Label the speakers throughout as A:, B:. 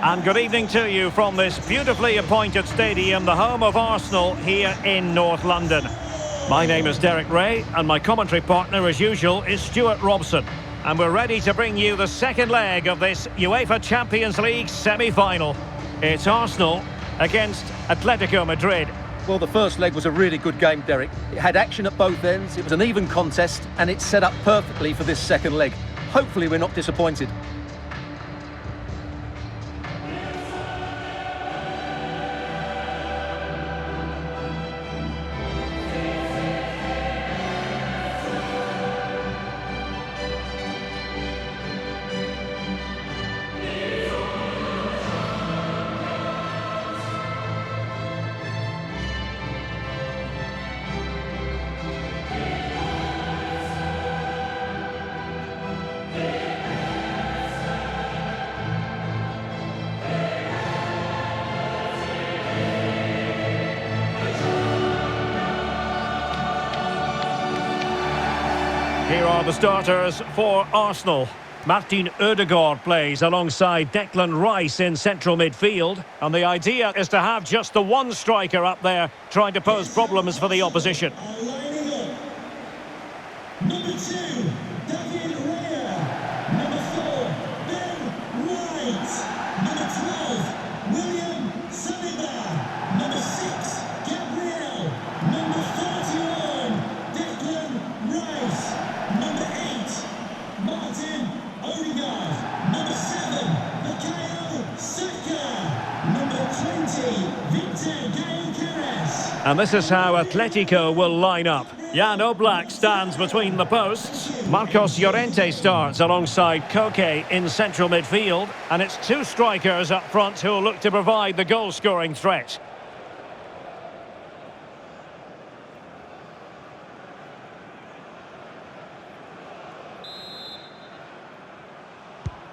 A: And good evening to you from this beautifully appointed stadium, the home of Arsenal here in North London. My name is Derek Ray, and my commentary partner, as usual, is Stuart Robson. And we're ready to bring you the second leg of this UEFA Champions League semi-final. It's Arsenal against Atletico Madrid.
B: Well, the first leg was a really good game, Derek. It had action at both ends, it was an even contest, and it's set up perfectly for this second leg. Hopefully we're not disappointed.
A: Here are the starters for Arsenal. Martin Ødegaard plays alongside Declan Rice in central midfield. And the idea is to have just the one striker up there trying to pose problems for the opposition.
C: Number 2, David Raya. Number 4, Ben White. Number 12, William Saliba. Number 6, Gabriel. Number 41, Declan Rice. Number 8, Martin Ødegaard. Number 7, Bukayo Saka. Number 20, Victor Gyökeres.
A: And this is how Atletico will line up. Jan Oblak stands between the posts. Marcos Llorente starts alongside Koke in central midfield. And it's two strikers up front who will look to provide the goal-scoring threat.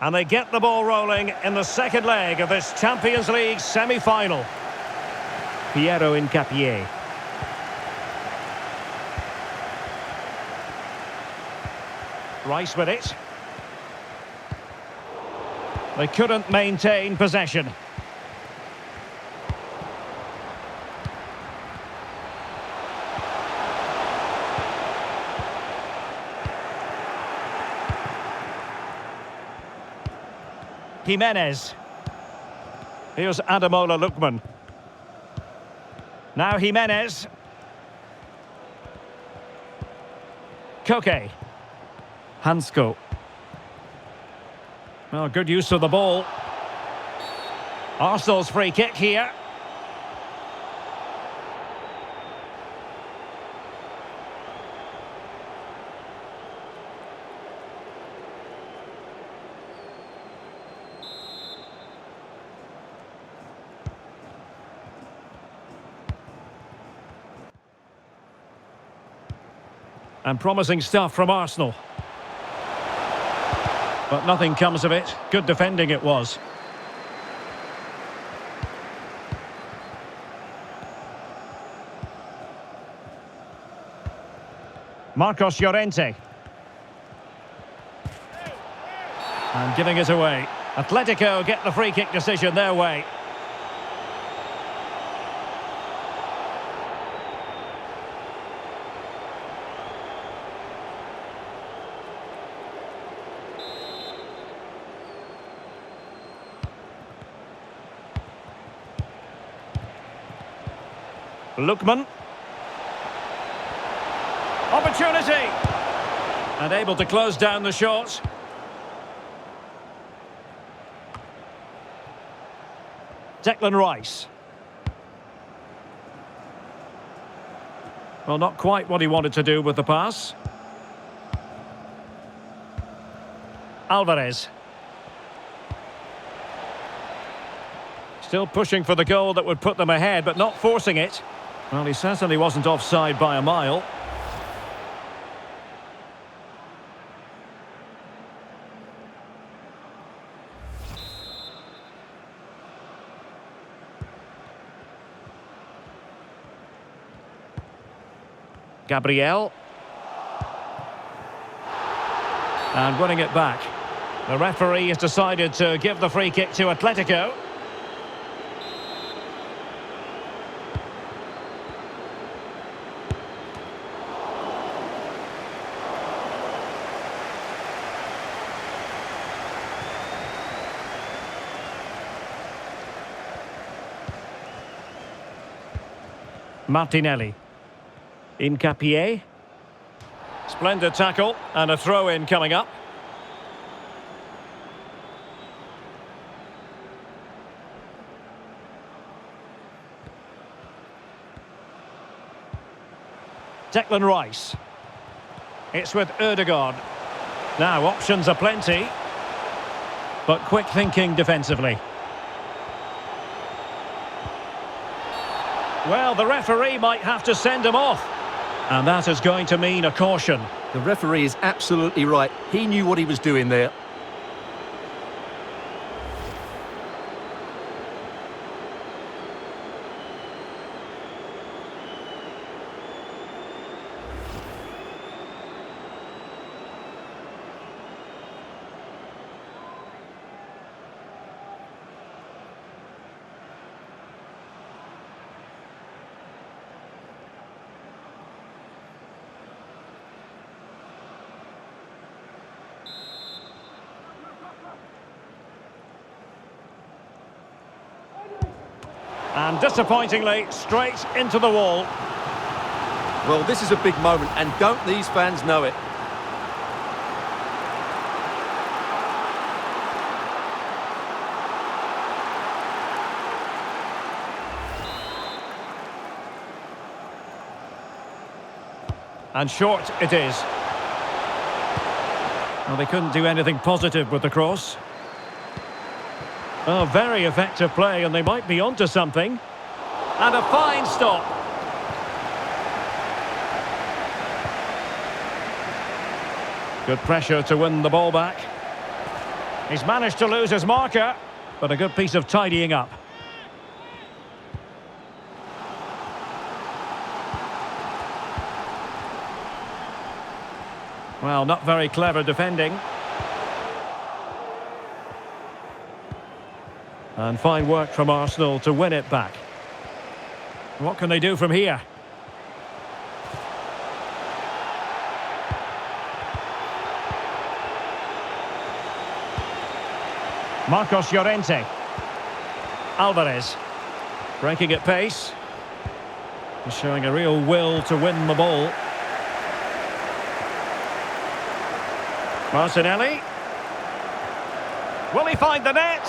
A: And they get the ball rolling in the second leg of this Champions League semi-final. Piero Hincapié. Rice with it. They couldn't maintain possession. Jimenez. Here's Ademola Lookman. Now Jimenez. Koke. Hansko. Well, good use of the ball. Arsenal's free kick here. And promising stuff from Arsenal. But nothing comes of it. Good defending it was. Marcos Llorente. And giving it away. Atletico get the free kick decision their way. Lookman. Opportunity! And able to close down the shot. Declan Rice. Well, not quite what he wanted to do with the pass. Alvarez. Still pushing for the goal that would put them ahead, but not forcing it. Well, he certainly wasn't offside by a mile. Gabriel. And winning it back. The referee has decided to give the free kick to Atletico. Martinelli. Incapié. Splendid tackle and a throw-in coming up. Declan Rice. It's with Ødegaard. Now options are plenty, but quick thinking defensively. Well, the referee might have to send him off. And that is going to mean a caution.
B: The referee is absolutely right. He knew what he was doing there.
A: And disappointingly, straight into the wall.
B: Well, this is a big moment, and don't these fans know it?
A: And short it is. Well, they couldn't do anything positive with the cross. Oh, very effective play, and they might be onto something. And a fine stop. Good pressure to win the ball back. He's managed to lose his marker, but a good piece of tidying up. Well, not very clever defending. And fine work from Arsenal to win it back. What can they do from here? Marcos Llorente. Alvarez. Breaking at pace. He's showing a real will to win the ball. Martinelli. Will he find the net?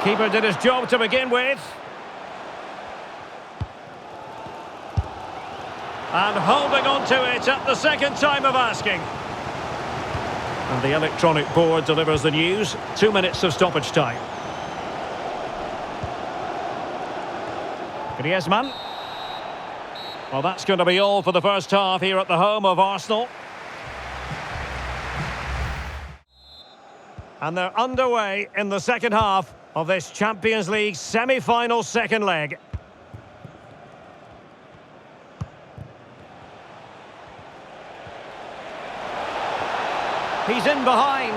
A: Keeper did his job to begin with. And holding on to it at the second time of asking. And the electronic board delivers the news. 2 minutes of stoppage time. Griezmann. Well, that's going to be all for the first half here at the home of Arsenal. And they're underway in the second half of this Champions League semi-final second leg. He's in behind.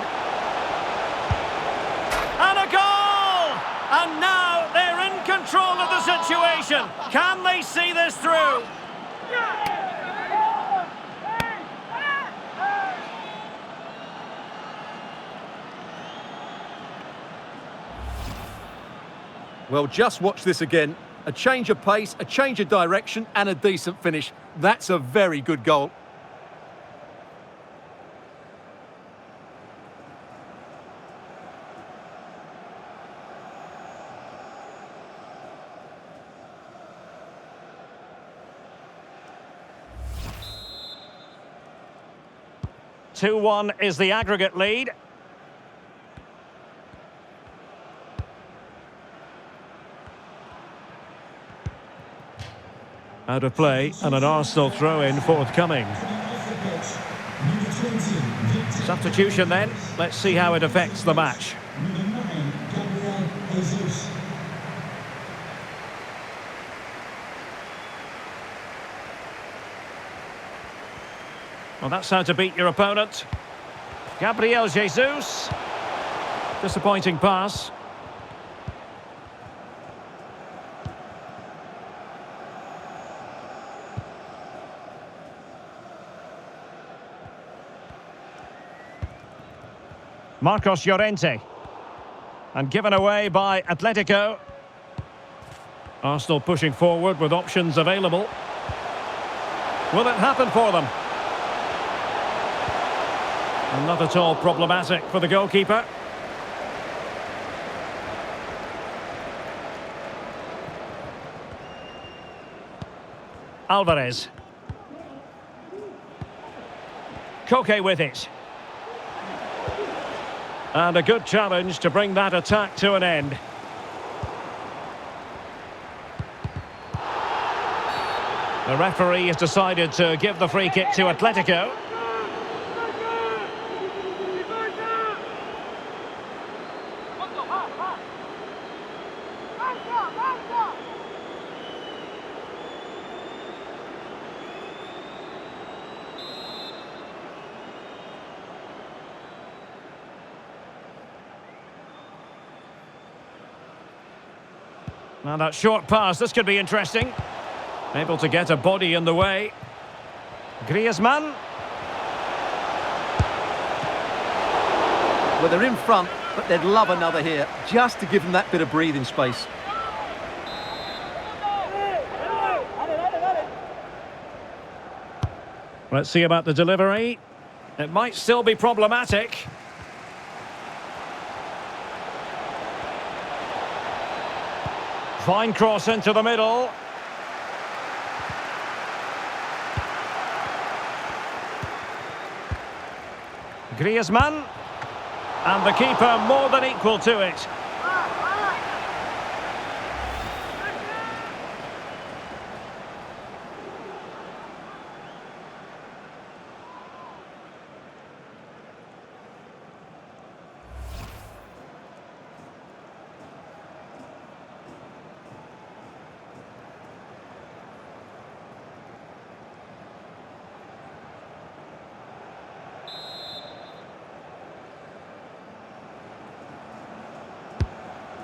A: And a goal! And now they're in control of the situation. Can they see this through?
B: Well, just watch this again. A change of pace, a change of direction, and a decent finish. That's a very good goal.
A: Two-one is the aggregate lead. Out of play, and an Arsenal throw-in forthcoming. Substitution then. Let's see how it affects the match. Well, that's how to beat your opponent. Gabriel Jesus. Disappointing pass. Marcos Llorente. And given away by Atletico. Arsenal pushing forward with options available. Will it happen for them? And not at all problematic for the goalkeeper. Alvarez. Koke with it. And a good challenge to bring that attack to an end. The referee has decided to give the free kick to Atletico. Now that short pass, this could be interesting. Able to get a body in the way. Griezmann.
B: Well, they're in front, but they'd love another here, just to give them that bit of breathing space.
A: Let's see about the delivery. It might still be problematic. Fine cross into the middle. Griezmann. And the keeper more than equal to it.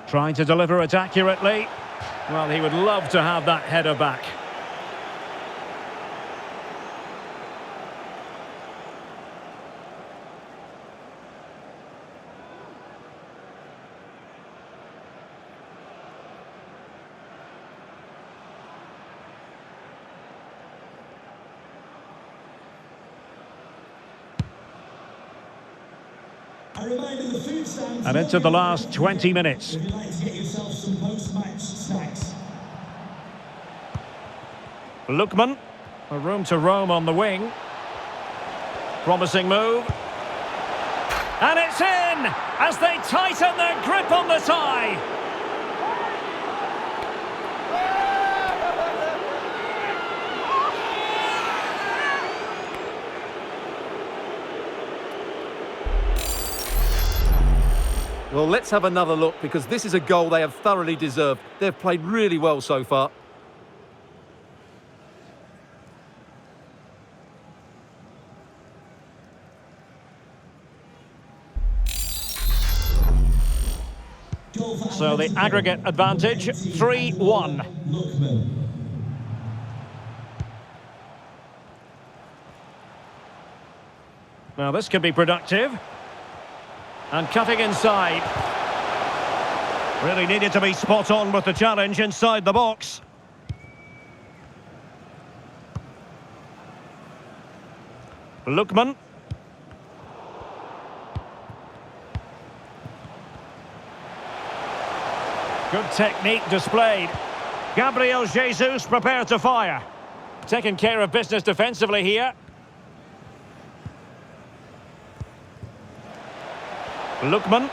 A: Trying to deliver it accurately. Well, he would love to have that header back. And into the last 20 minutes.
C: If you'd like to get yourself some post-match snacks.
A: Lookman, a room to roam on the wing. Promising move. And it's in as they tighten their grip on the tie.
B: Well, let's have another look, because this is a goal they have thoroughly deserved. They've played really well so far.
A: So the aggregate advantage, 3-1. Now this could be productive. And cutting inside. Really needed to be spot on with the challenge inside the box. Lookman. Good technique displayed. Gabriel Jesus prepared to fire. Taking care of business defensively here. Lookman.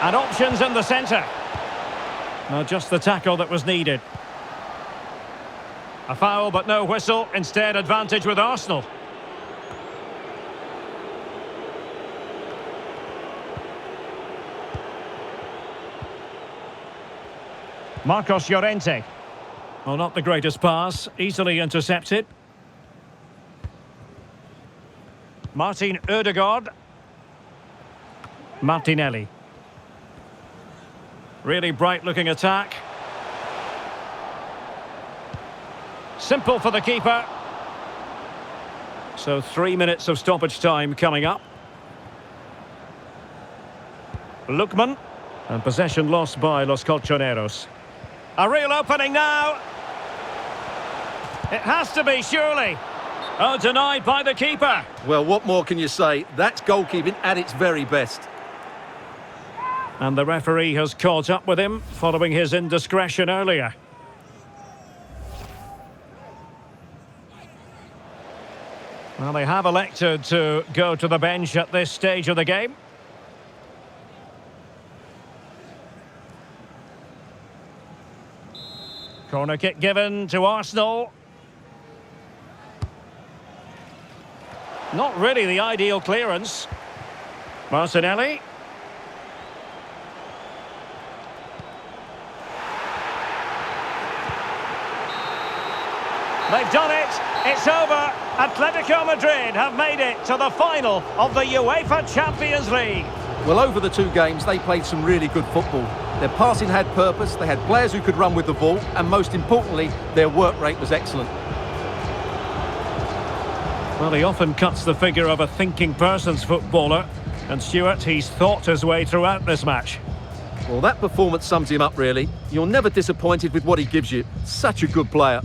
A: And options in the centre. Now just the tackle that was needed. A foul but no whistle, instead advantage with Arsenal. Marcos Llorente. Well, not the greatest pass, easily intercepted. Martin Ødegaard. Martinelli. Really bright-looking attack. Simple for the keeper. So 3 minutes of stoppage time coming up. Lookman. And possession lost by Los Colchoneros. A real opening now. It has to be, surely. Oh, denied by the keeper.
B: Well, what more can you say? That's goalkeeping at its very best.
A: And the referee has caught up with him following his indiscretion earlier. Well, they have elected to go to the bench at this stage of the game. Corner kick given to Arsenal. Not really the ideal clearance. Martinelli. They've done it. It's over. Atletico Madrid have made it to the final of the UEFA Champions League.
B: Well, over the two games, they played some really good football. Their passing had purpose, they had players who could run with the ball, and most importantly, their work rate was excellent.
A: Well, he often cuts the figure of a thinking person's footballer, and Stuart, he's thought his way throughout this match.
B: Well, that performance sums him up, really. You're never disappointed with what he gives you. Such a good player.